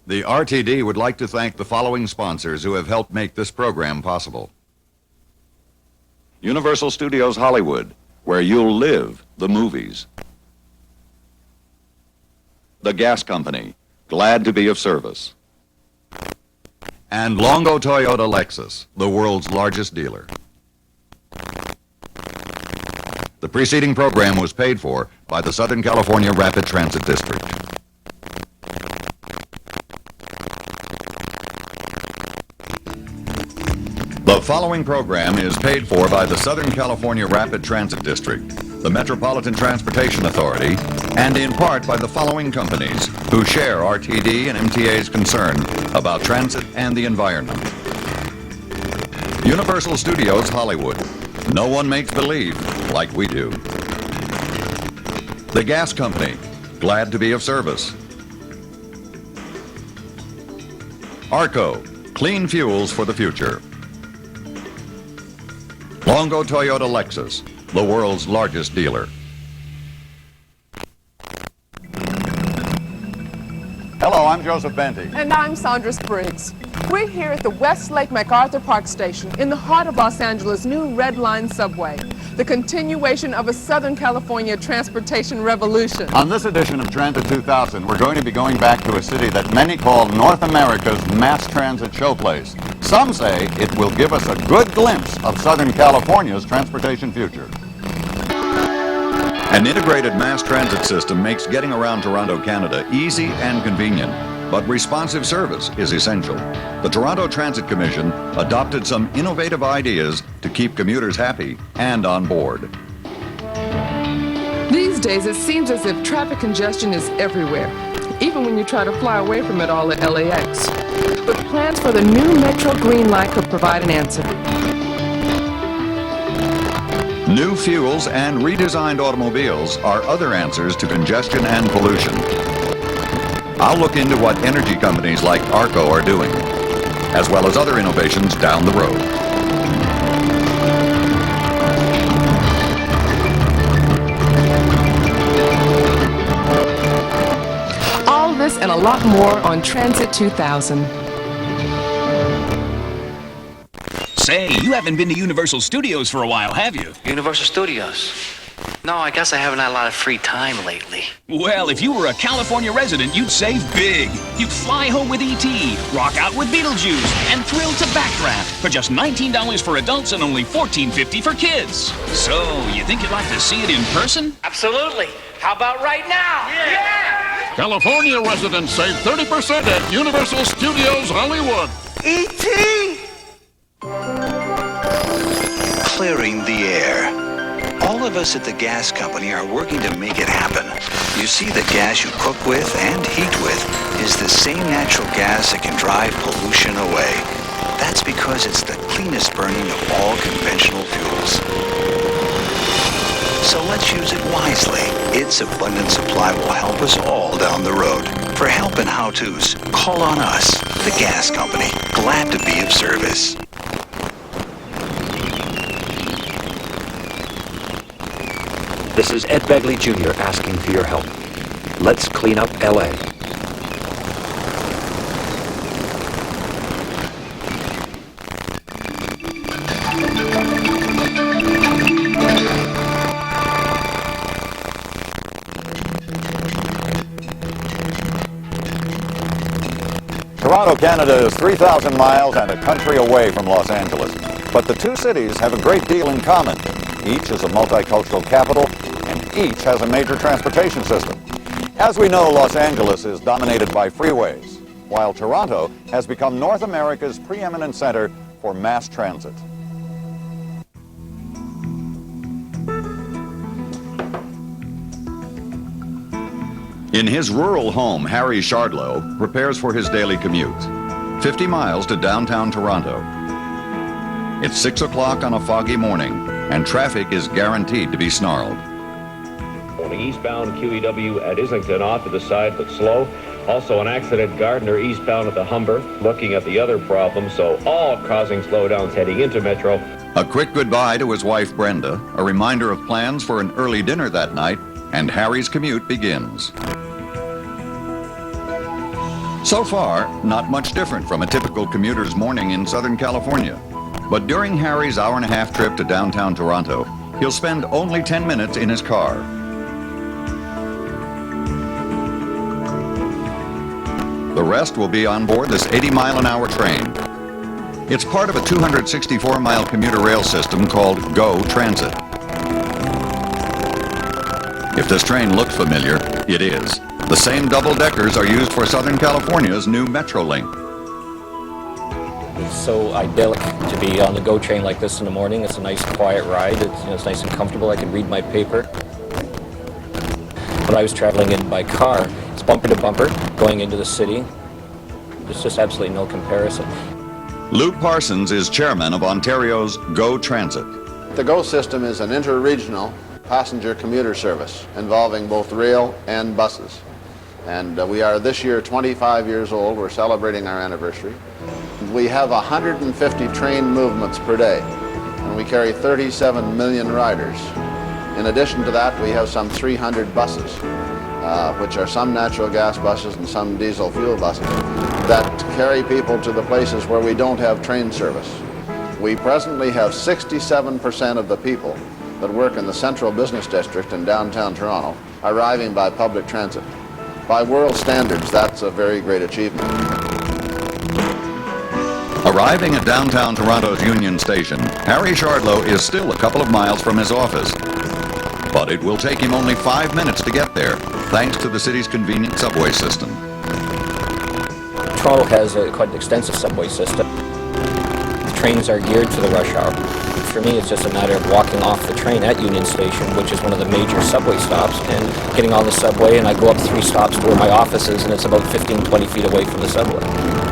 The RTD would like to thank the following sponsors who have helped make this program possible. Universal Studios Hollywood, where you'll live the movies. The Gas Company, glad to be of service. And Longo Toyota Lexus, the world's largest dealer. The preceding program was paid for by the Southern California Rapid Transit District. The following program is paid for by the Southern California Rapid Transit District, the Metropolitan Transportation Authority, and in part by the following companies who share RTD and MTA's concern about transit and the environment. Universal Studios Hollywood. No one makes believe like we do. The Gas Company. Glad to be of service. ARCO. Clean fuels for the future. Longo Toyota Lexus, the world's largest dealer. Hello, I'm Joseph Benty. And I'm Sandra Spriggs. We're here at the Westlake MacArthur Park Station in the heart of Los Angeles' new Red Line subway, the continuation of a Southern California transportation revolution. On this edition of Transit 2000, we're going to be going back to a city that many call North America's mass transit showplace. Some say it will give us a good glimpse of Southern California's transportation future. An integrated mass transit system makes getting around Toronto, Canada easy and convenient, but responsive service is essential. The Toronto Transit Commission adopted some innovative ideas to keep commuters happy and on board. These days, it seems as if traffic congestion is everywhere, even when you try to fly away from it all at LAX. But plans for the new Metro Green Line could provide an answer. New fuels and redesigned automobiles are other answers to congestion and pollution. I'll look into what energy companies like ARCO are doing, as well as other innovations down the road. All this and a lot more on Transit 2000. Say, you haven't been to Universal Studios for a while, have you? Universal Studios? No, I guess I haven't had a lot of free time lately. Well, if you were a California resident, you'd save big. You'd fly home with E.T., rock out with Beetlejuice, and thrill to Backdraft for just $19 for adults and only $14.50 for kids. So, you think you'd like to see it in person? Absolutely. How about right now? Yeah! California residents save 30% at Universal Studios Hollywood. E.T.! Clearing the air. All of us at the gas company are working to make it happen. You see, the gas you cook with and heat with is the same natural gas that can drive pollution away. That's because it's the cleanest burning of all conventional fuels. So let's use it wisely. Its abundant supply will help us all down the road. For help and how-tos, call on us, the gas company. Glad to be of service. This is Ed Begley Jr. asking for your help. Let's clean up LA. Toronto, Canada is 3,000 miles and a country away from Los Angeles. But the two cities have a great deal in common. Each is a multicultural capital, and each has a major transportation system. As we know, Los Angeles is dominated by freeways, while Toronto has become North America's preeminent center for mass transit. In his rural home, Harry Shardlow prepares for his daily commute. 50 miles to downtown Toronto. It's 6 o'clock on a foggy morning, and traffic is guaranteed to be snarled. Going eastbound QEW at Islington off to the side, but slow. Also an accident, Gardner eastbound at the Humber. Looking at the other problems, so all causing slowdowns heading into Metro. A quick goodbye to his wife Brenda, a reminder of plans for an early dinner that night, and Harry's commute begins. So far, not much different from a typical commuter's morning in Southern California. But during Harry's hour-and-a-half trip to downtown Toronto, he'll spend only 10 minutes in his car. The rest will be on board this 80-mile-an-hour train. It's part of a 264-mile commuter rail system called GO Transit. If this train looks familiar, it is. The same double-deckers are used for Southern California's new Metrolink. It's so idyllic to be on the GO train like this in the morning. It's a nice quiet ride. It's nice and comfortable. I can read my paper. When I was traveling in by car, it's bumper to bumper going into the city. There's just absolutely no comparison. Luke Parsons is chairman of Ontario's GO Transit. The GO system is an interregional passenger commuter service involving both rail and buses. And we are this year 25 years old. We're celebrating our anniversary. We have 150 train movements per day, and we carry 37 million riders. In addition to that, we have some 300 buses, which are some natural gas buses and some diesel fuel buses, that carry people to the places where we don't have train service. We presently have 67% of the people that work in the central business district in downtown Toronto arriving by public transit. By world standards, that's a very great achievement. Arriving at downtown Toronto's Union Station, Harry Shardlow is still a couple of miles from his office. But it will take him only 5 minutes to get there, thanks to the city's convenient subway system. Toronto has quite an extensive subway system. The trains are geared to the rush hour. For me, it's just a matter of walking off the train at Union Station, which is one of the major subway stops, and getting on the subway, and I go up 3 stops to where my office is, and it's about 15-20 feet away from the subway.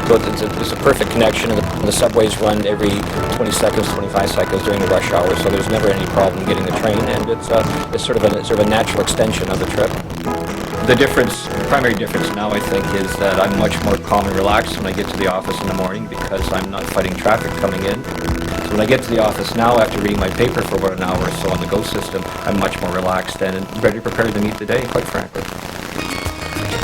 So it's a perfect connection, and the subways run every 20 seconds, 25 seconds during the rush hour, so there's never any problem getting the train, and it's sort of a natural extension of the trip. The primary difference now, I think, is that I'm much more calm and relaxed when I get to the office in the morning because I'm not fighting traffic coming in. So when I get to the office now, after reading my paper for about an hour or so on the GO system, I'm much more relaxed and ready prepared to meet the day, quite frankly.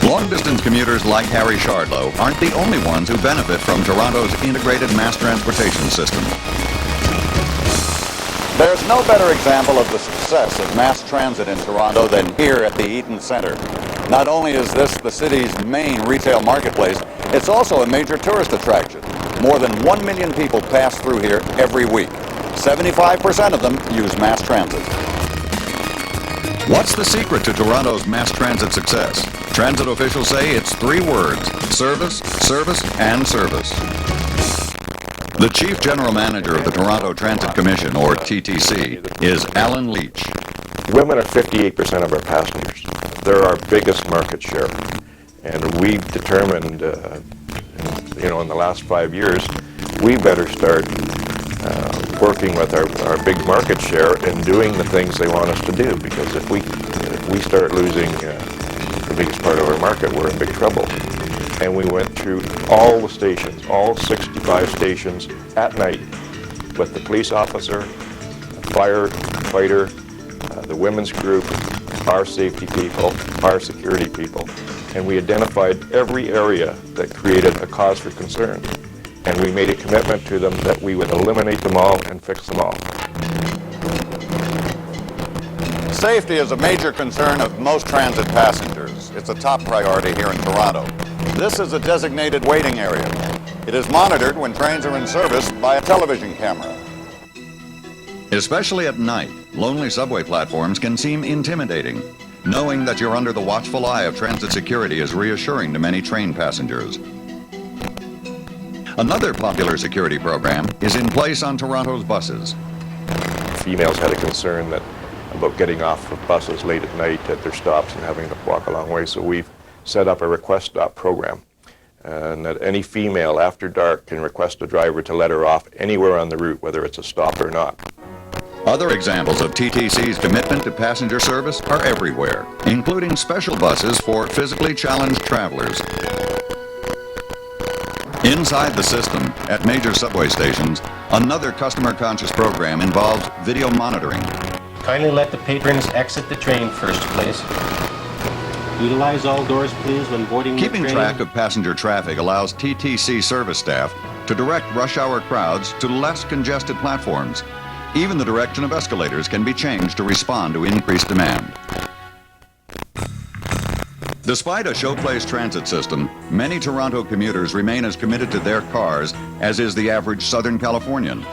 Long-distance commuters like Harry Shardlow aren't the only ones who benefit from Toronto's integrated mass transportation system. There's no better example of the success of mass transit in Toronto than here at the Eaton Centre. Not only is this the city's main retail marketplace, it's also a major tourist attraction. More than 1 million people pass through here every week. 75% of them use mass transit. What's the secret to Toronto's mass transit success? Transit officials say it's 3 words: service, service, and service. The Chief General Manager of the Toronto Transit Commission, or TTC, is Alan Leach. Women are 58% of our passengers. They're our biggest market share. And we've determined, in the last 5 years, we better start working with our big market share and doing the things they want us to do. Because if we start losing the biggest part of our market, we're in big trouble. And we went through all the stations, all 65 stations at night with the police officer, firefighter, the women's group, our safety people, our security people, and we identified every area that created a cause for concern. And we made a commitment to them that we would eliminate them all and fix them all. Safety is a major concern of most transit passengers. It's a top priority here in Toronto. This is a designated waiting area. It is monitored when trains are in service by a television camera. Especially at night, lonely subway platforms can seem intimidating. Knowing that you're under the watchful eye of transit security is reassuring to many train passengers. Another popular security program is in place on Toronto's buses. Females had a concern about getting off of buses late at night at their stops and having to walk a long way, so we've set up a request stop program. And that any female after dark can request a driver to let her off anywhere on the route, whether it's a stop or not. Other examples of TTC's commitment to passenger service are everywhere, including special buses for physically challenged travelers. Inside the system, at major subway stations, another customer-conscious program involves video monitoring. Kindly let the patrons exit the train first, please. Utilize all doors, please, when boarding Keeping the train. track of passenger traffic allows TTC service staff to direct rush hour crowds to less congested platforms. Even the direction of escalators can be changed to respond to increased demand. Despite a showplace transit system, many Toronto commuters remain as committed to their cars as is the average Southern Californian.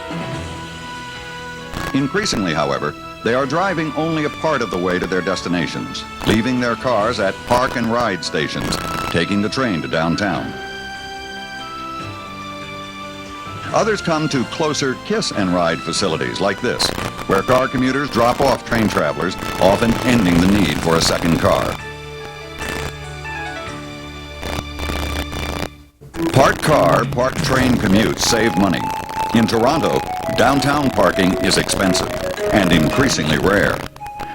Increasingly, however, they are driving only a part of the way to their destinations, leaving their cars at park and ride stations, taking the train to downtown. Others come to closer kiss and ride facilities like this, where car commuters drop off train travelers, often ending the need for a second car. Parked car, parked train commutes save money. In Toronto, downtown parking is expensive and increasingly rare.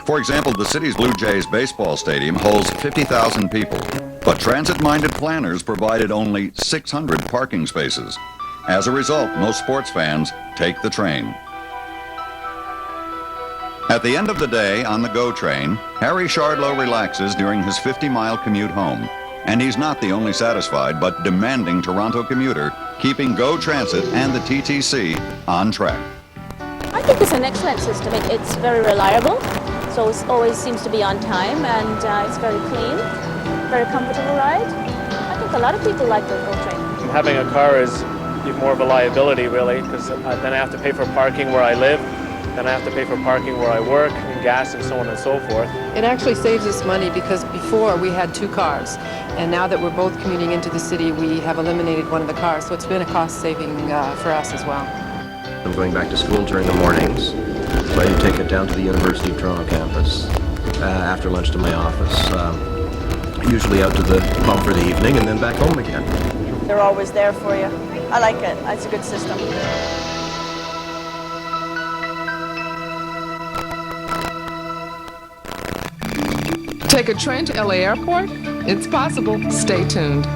For example, the city's Blue Jays baseball stadium holds 50,000 people, but transit-minded planners provided only 600 parking spaces. As a result, most sports fans take the train. At the end of the day on the GO train, Harry Shardlow relaxes during his 50-mile commute home. And he's not the only satisfied but demanding Toronto commuter, keeping GO Transit and the TTC on track. I think it's an excellent system. It's very reliable, so it always seems to be on time, and it's very clean, very comfortable ride. I think a lot of people like the GO train. Having a car is more of a liability, really, because then I have to pay for parking where I live, then I have to pay for parking where I work, and gas, and so on and so forth. It actually saves us money because before we had 2 cars, and now that we're both commuting into the city, we have eliminated one of the cars, so it's been a cost saving for us as well. I'm going back to school during the mornings, so I do take it down to the University of Toronto campus, after lunch to my office, usually out to the pub for the evening, and then back home again. They're always there for you. I like it. It's a good system. Take a train to LA Airport? It's possible. Stay tuned.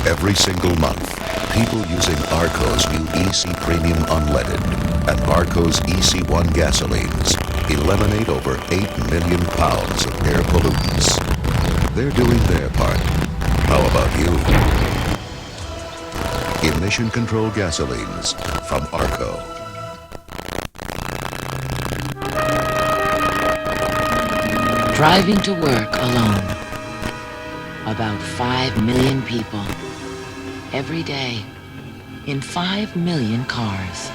Every single month, people using Arco's new EC Premium Unleaded and Arco's EC1 gasolines eliminate over 8 million pounds of air pollutants. They're doing their part. How about you? Emission control gasolines from Arco. Driving to work alone. About 5 million people. Every day. In 5 million cars.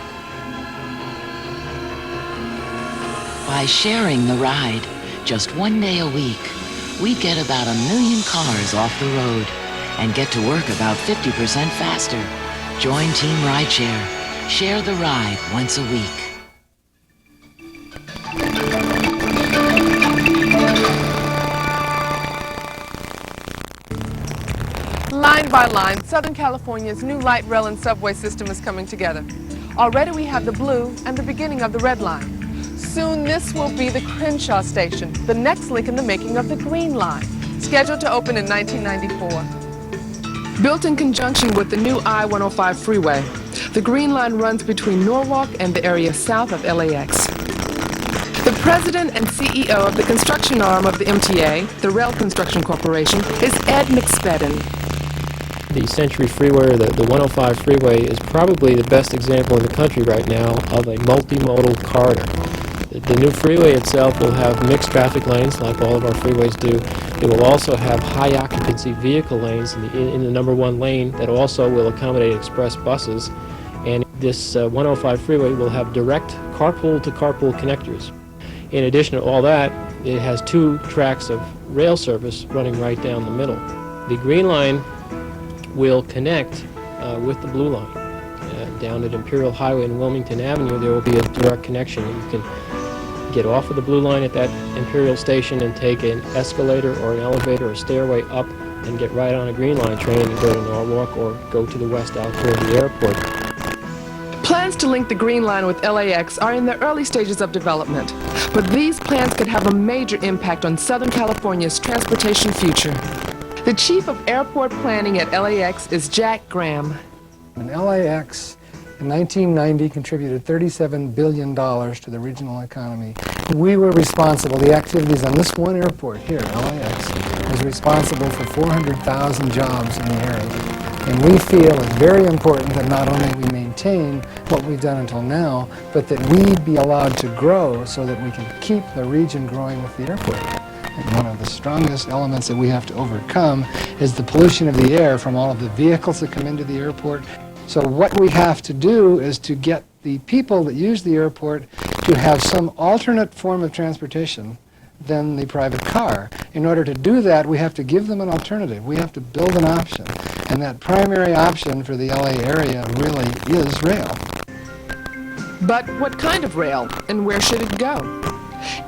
By sharing the ride, just 1 day a week, we get about 1 million cars off the road and get to work about 50% faster. Join Team Rideshare. Share the ride once a week. Line by line, Southern California's new light rail and subway system is coming together. Already we have the blue and the beginning of the red line. Soon this will be the Crenshaw station, the next link in the making of the Green Line, scheduled to open in 1994. Built in conjunction with the new I-105 freeway, the Green Line runs between Norwalk and the area south of LAX. The president and CEO of the construction arm of the MTA, the Rail Construction Corporation, is Ed McSpadden. The Century Freeway, or the 105 freeway, is probably the best example in the country right now of a multimodal corridor. The new freeway itself will have mixed traffic lanes, like all of our freeways do. It will also have high occupancy vehicle lanes in the number 1 lane that also will accommodate express buses. And this 105 freeway will have direct carpool-to-carpool connectors. In addition to all that, it has 2 tracks of rail service running right down the middle. The Green Line will connect with the Blue Line. Down at Imperial Highway and Wilmington Avenue, there will be a direct connection. You can get off of the Blue Line at that Imperial station and take an escalator or an elevator or stairway up and get right on a Green Line train and go to Norwalk or go to the west out toward the airport. Plans to link the Green Line with LAX are in the early stages of development, but these plans could have a major impact on Southern California's transportation future. The chief of airport planning at LAX is Jack Graham. And LAX in 1990 contributed $37 billion to the regional economy. We were responsible, the activities on this one airport here, LAX, was responsible for 400,000 jobs in the area. And we feel it's very important that not only we maintain what we've done until now, but that we be allowed to grow so that we can keep the region growing with the airport. And one of the strongest elements that we have to overcome is the pollution of the air from all of the vehicles that come into the airport. So what we have to do is to get the people that use the airport to have some alternate form of transportation than the private car. In order to do that, we have to give them an alternative. We have to build an option. And that primary option for the LA area really is rail. But what kind of rail, and where should it go?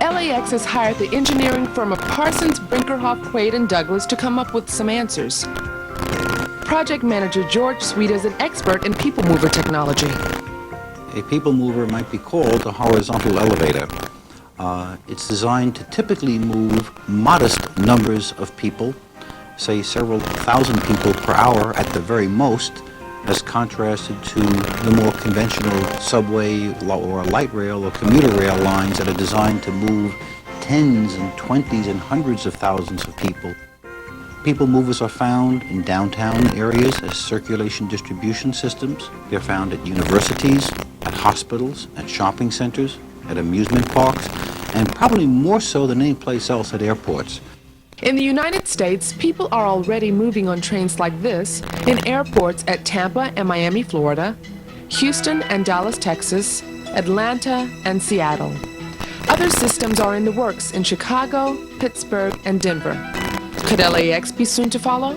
LAX has hired the engineering firm of Parsons, Brinkerhoff, Quaid, and Douglas to come up with some answers. Project manager George Sweet is an expert in people mover technology. A people mover might be called a horizontal elevator. It's designed to typically move modest numbers of people, say several thousand people per hour at the very most, as contrasted to the more conventional subway or light rail or commuter rail lines that are designed to move tens and twenties and hundreds of thousands of people. People movers are found in downtown areas as circulation distribution systems. They're found at universities, at hospitals, at shopping centers, at amusement parks, and probably more so than any place else at airports. In the United States, people are already moving on trains like this in airports at Tampa and Miami, Florida, Houston and Dallas, Texas, Atlanta and Seattle. Other systems are in the works in Chicago, Pittsburgh, and Denver. Could LAX be soon to follow?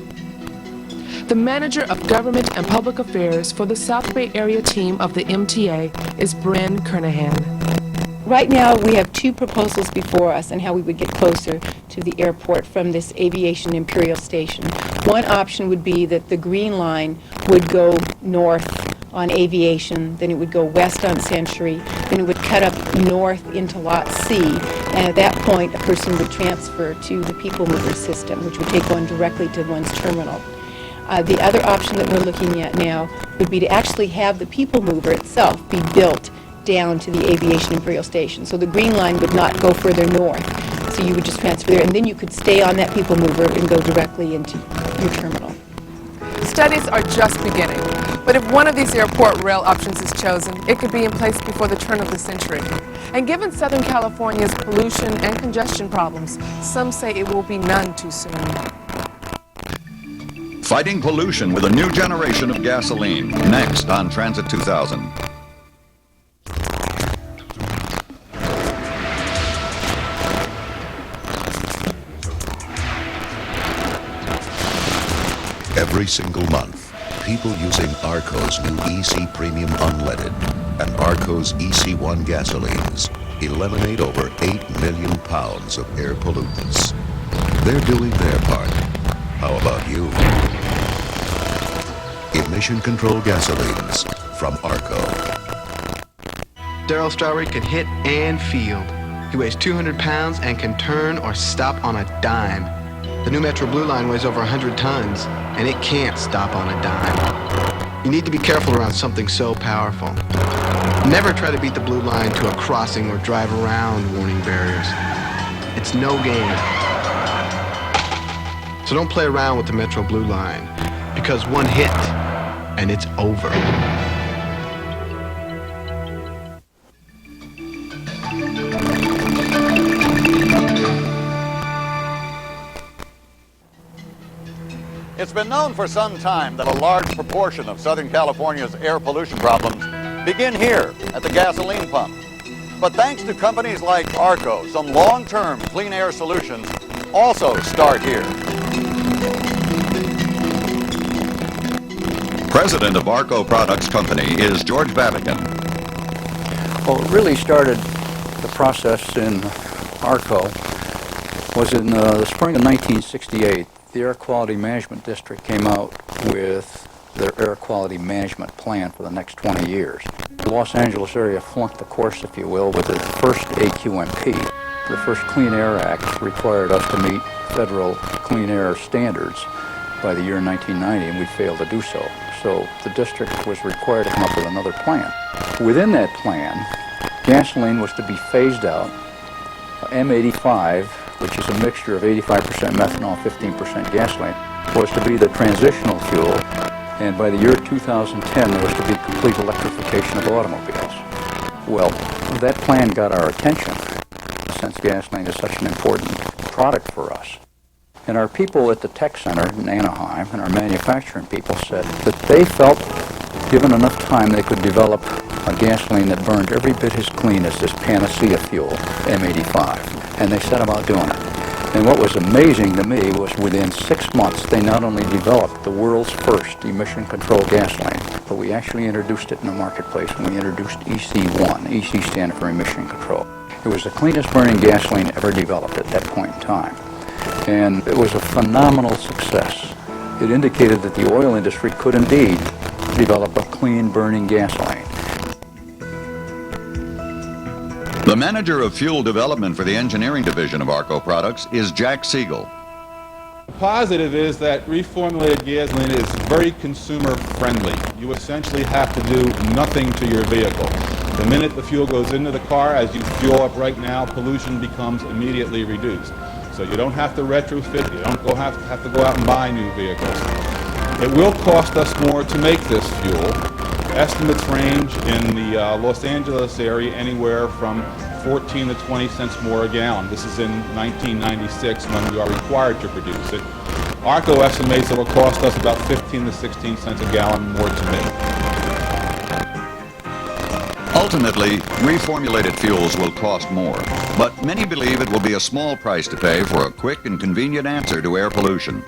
The manager of government and public affairs for the South Bay Area team of the MTA is Bryn Kernahan. Right now, we have two proposals before us on how we would get closer to the airport from this aviation imperial station. One option would be that the green line would go north on aviation, then it would go west on Century, then it would cut up north into Lot C, and at that point, a person would transfer to the people mover system, which would take one directly to one's terminal. The other option that we're looking at now would be to actually have the people mover itself be built down to the aviation imperial station. So the green line would not go further north. So you would just transfer there, and then you could stay on that people mover and go directly into your terminal. Studies are just beginning, but if one of these airport rail options is chosen, it could be in place before the turn of the century. And given Southern California's pollution and congestion problems, some say it will be none too soon. Fighting pollution with a new generation of gasoline, next on Transit 2000. Every single month, people using Arco's new EC Premium Unleaded and Arco's EC1 gasolines eliminate over 8 million pounds of air pollutants. They're doing their part. How about you? Emission control gasolines from Arco. Darryl Strawberry can hit and field. He weighs 200 pounds and can turn or stop on a dime. The new Metro Blue Line weighs over 100 tons, and it can't stop on a dime. You need to be careful around something so powerful. Never try to beat the Blue Line to a crossing or drive around warning barriers. It's no game. So don't play around with the Metro Blue Line, because one hit, and it's over. It's been known for some time that a large proportion of Southern California's air pollution problems begin here at the gasoline pump. But thanks to companies like Arco, some long-term clean air solutions also start here. President of Arco Products Company is George Babican. Well, it really started the process in Arco was in the spring of 1968. The Air Quality Management District came out with their air quality management plan for the next 20 years. The Los Angeles area flunked the course, if you will, with the first AQMP. The first Clean Air Act required us to meet federal clean air standards by the year 1990, and we failed to do so. So the district was required to come up with another plan. Within that plan, gasoline was to be phased out. M85, which is a mixture of 85% methanol, 15% gasoline, was to be the transitional fuel, and by the year 2010 there was to be complete electrification of automobiles. Well, that plan got our attention, since gasoline is such an important product for us. And our people at the Tech Center in Anaheim and our manufacturing people said that they felt, given enough time, they could develop a gasoline that burned every bit as clean as this panacea fuel, M85. And they set about doing it. And what was amazing to me was within 6 months, they not only developed the world's first emission control gasoline, but we actually introduced it in the marketplace when we introduced EC1, EC standing for emission control. It was the cleanest burning gasoline ever developed at that point in time. And it was a phenomenal success. It indicated that the oil industry could indeed develop a clean burning gasoline. The manager of fuel development for the engineering division of ARCO Products is Jack Siegel. The positive is that reformulated gasoline is very consumer friendly. You essentially have to do nothing to your vehicle. The minute the fuel goes into the car, as you fuel up right now, pollution becomes immediately reduced. So you don't have to retrofit, you don't have to go out and buy new vehicles. It will cost us more to make this fuel. Estimates range in the Los Angeles area anywhere from 14 to 20 cents more a gallon. This is in 1996 when we are required to produce it. ARCO estimates it will cost us about 15 to 16 cents a gallon more to make. Ultimately, reformulated fuels will cost more, but many believe it will be a small price to pay for a quick and convenient answer to air pollution.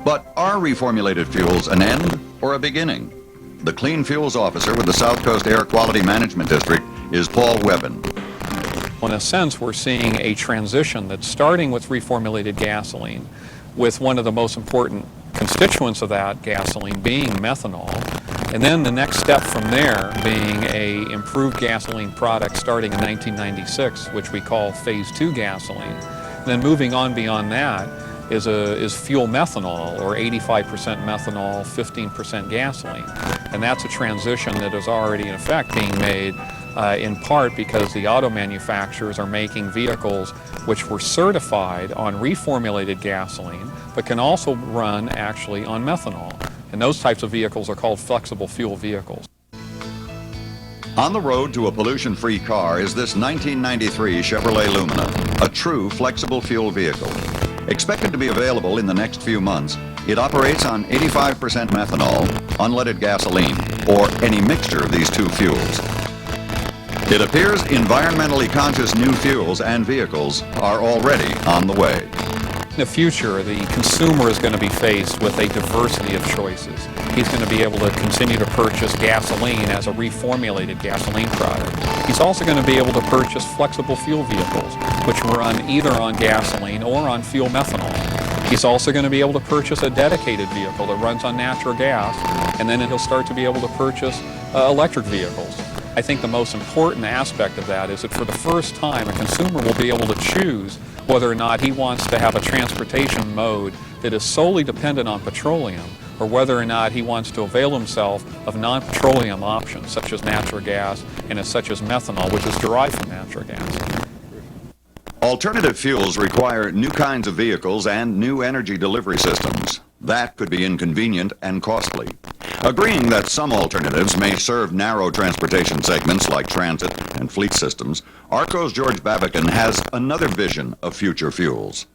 But are reformulated fuels an end or a beginning? The Clean Fuels Officer with the South Coast Air Quality Management District is Paul Webben. In a sense, we're seeing a transition that's starting with reformulated gasoline, with one of the most important constituents of that gasoline being methanol, and then the next step from there being a improved gasoline product starting in 1996, which we call Phase 2 gasoline. And then moving on beyond that is fuel methanol, or 85% methanol, 15% gasoline. And that's a transition that is already in effect being made in part because the auto manufacturers are making vehicles which were certified on reformulated gasoline, but can also run actually on methanol. And those types of vehicles are called flexible fuel vehicles. On the road to a pollution-free car is this 1993 Chevrolet Lumina, a true flexible fuel vehicle. Expected to be available in the next few months, it operates on 85% methanol, unleaded gasoline, or any mixture of these two fuels. It appears environmentally conscious new fuels and vehicles are already on the way. In the future, the consumer is going to be faced with a diversity of choices. He's going to be able to continue to purchase gasoline as a reformulated gasoline product. He's also going to be able to purchase flexible fuel vehicles, which run either on gasoline or on fuel methanol. He's also going to be able to purchase a dedicated vehicle that runs on natural gas, and then he'll start to be able to purchase electric vehicles. I think the most important aspect of that is that for the first time, a consumer will be able to choose whether or not he wants to have a transportation mode that is solely dependent on petroleum, or whether or not he wants to avail himself of non-petroleum options such as natural gas and such as methanol, which is derived from natural gas. Alternative fuels require new kinds of vehicles and new energy delivery systems. That could be inconvenient and costly. Agreeing that some alternatives may serve narrow transportation segments like transit and fleet systems, ARCO's George Babican has another vision of future fuels.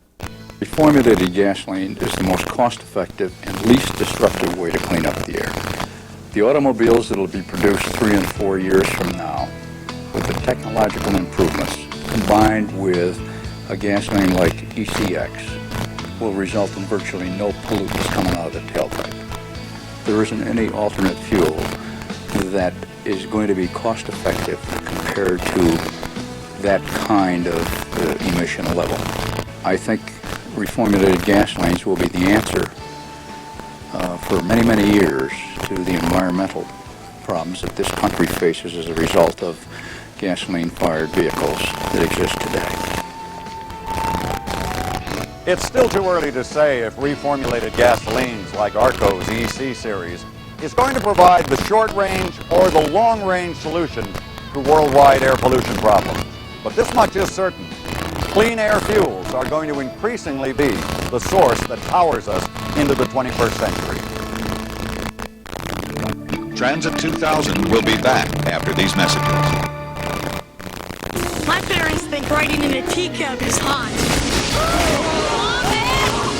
Reformulated gasoline is the most cost-effective and least disruptive way to clean up the air. The automobiles that will be produced 3 and 4 years from now, with the technological improvements combined with a gasoline like ECX, will result in virtually no pollutants coming out of the tailpipe. There isn't any alternate fuel that is going to be cost-effective compared to that kind of emission level. I think reformulated gasolines will be the answer for many, many years to the environmental problems that this country faces as a result of gasoline-fired vehicles that exist today. It's still too early to say if reformulated gasolines like ARCO's EC series is going to provide the short-range or the long-range solution to worldwide air pollution problems. But this much is certain. Clean air fuels are going to increasingly be the source that powers us into the 21st century. Transit 2000 will be back after these messages. My parents think writing in a teacup is hot.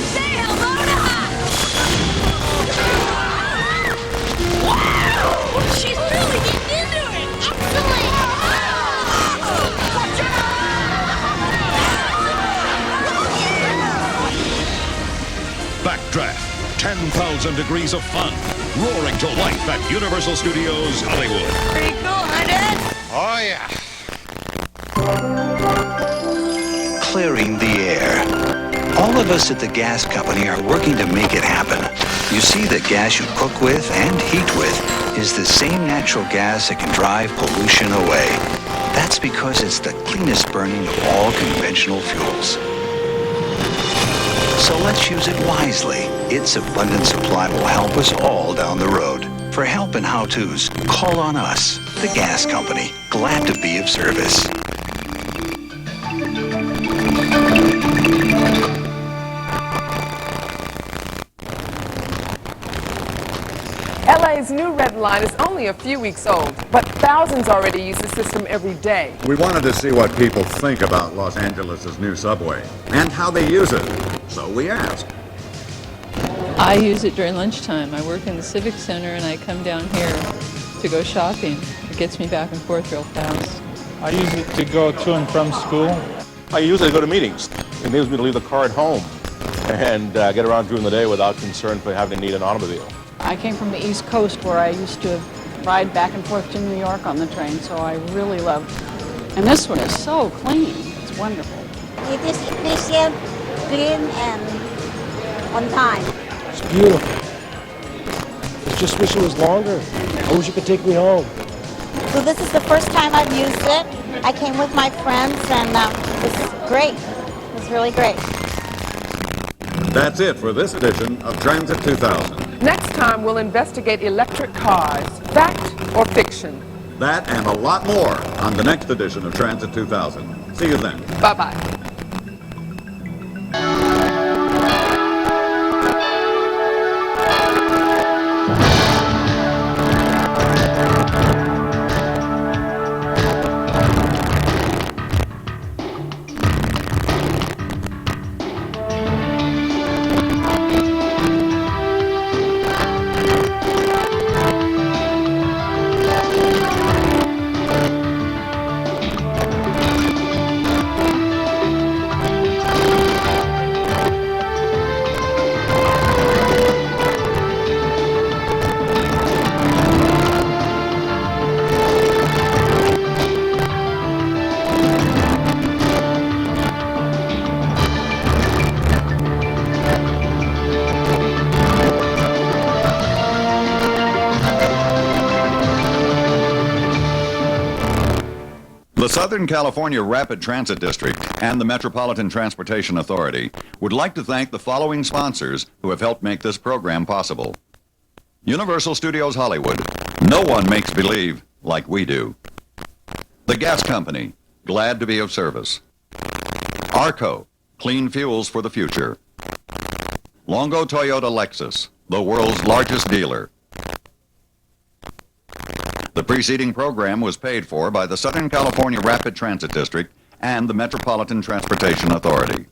Say hello to hot! Wow! She's really getting into it! Excellent! Backdraft, 10,000 degrees of fun, roaring to life at Universal Studios Hollywood. Pretty cool, huh, Dad? Oh, yeah. Clearing the air. All of us at the gas company are working to make it happen. You see, the gas you cook with and heat with is the same natural gas that can drive pollution away. That's because it's the cleanest burning of all conventional fuels. So let's use it wisely. Its abundant supply will help us all down the road. For help and how-tos, call on us, the gas company. Glad to be of service. LA's new red line is only a few weeks old, but thousands already use the system every day. We wanted to see what people think about Los Angeles' new subway and how they use it. So we asked. I use it during lunchtime. I work in the Civic Center and I come down here to go shopping. It gets me back and forth real fast. I use it to go to and from school. I usually go to meetings. It enables me to leave the car at home and get around during the day without concern for having to need an automobile. I came from the East Coast where I used to ride back and forth to New York on the train, so I really love it. And this one is so clean. It's wonderful. It is efficient, clean, and on time. It's beautiful. I just wish it was longer. I wish you could take me home. So this is the first time I've used it. I came with my friends, and it's great. It's really great. That's it for this edition of Transit 2000. Next time, we'll investigate electric cars. Fact or fiction? That and a lot more on the next edition of Transit 2000. See you then. Bye-bye. The Southern California Rapid Transit District and the Metropolitan Transportation Authority would like to thank the following sponsors who have helped make this program possible. Universal Studios Hollywood. No one makes believe like we do. The Gas Company. Glad to be of service. ARCO. Clean fuels for the future. Longo Toyota Lexus. The world's largest dealer. The preceding program was paid for by the Southern California Rapid Transit District and the Metropolitan Transportation Authority.